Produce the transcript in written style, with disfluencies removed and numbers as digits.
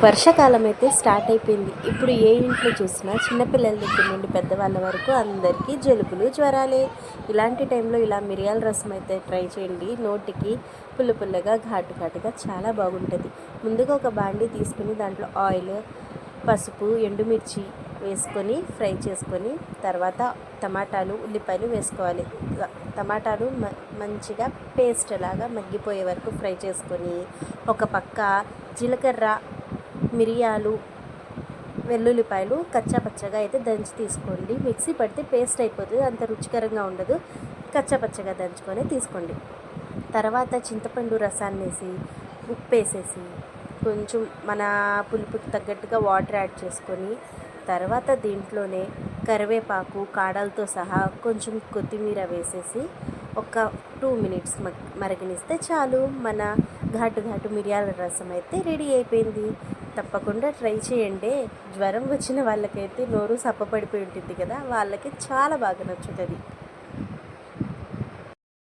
వర్షాకాలం అయితే స్టార్ట్ అయిపోయింది. ఇప్పుడు ఏ ఇంట్లో చూసినా చిన్నపిల్లల దగ్గర నుండి పెద్దవాళ్ళ వరకు అందరికీ జలుబులు, జ్వరాలే. ఇలాంటి టైంలో ఇలా మిరియాల రసం అయితే ట్రై చేయండి. నోటికి పుల్ల పుల్లగా, ఘాటు ఘాటుగా చాలా బాగుంటుంది. ముందుగా ఒక బాండీ తీసుకుని దాంట్లో ఆయిల్, పసుపు, ఎండుమిర్చి వేసుకొని ఫ్రై చేసుకొని తర్వాత టమాటాలు, ఉల్లిపాయలు వేసుకోవాలి. టమాటాలు మంచిగా పేస్ట్ లాగా మగ్గిపోయే వరకు ఫ్రై చేసుకొని ఒక పక్క జీలకర్ర, మిరియాలు, వెల్లుల్లిపాయలు కచ్చాపచ్చగా అయితే దంచి తీసుకోండి. మిక్సీ పడితే పేస్ట్ అయిపోతుంది, అంత రుచికరంగా ఉండదు. కచ్చాపచ్చగా దంచుకొని తీసుకోండి. తర్వాత చింతపండు రసాన్ని వేసి ఉప్పు వేసేసి కొంచెం మన పులుపుకి తగ్గట్టుగా వాటర్ యాడ్ చేసుకొని తర్వాత దీంట్లోనే కరివేపాకు కాడలతో సహా కొంచెం కొత్తిమీర వేసేసి ఒక 2 మినిట్స్ మరగనిస్తే చాలు. మన ఘాటు ఘాటు మిరియాల రసం అయితే రెడీ అయిపోయింది. తప్పకుండా ట్రై చేయండి. జ్వరం వచ్చిన వాళ్ళకైతే నోరు సప్పపడిపోయి ఉంటుంది కదా, వాళ్ళకి చాలా బాగా నచ్చుతుంది.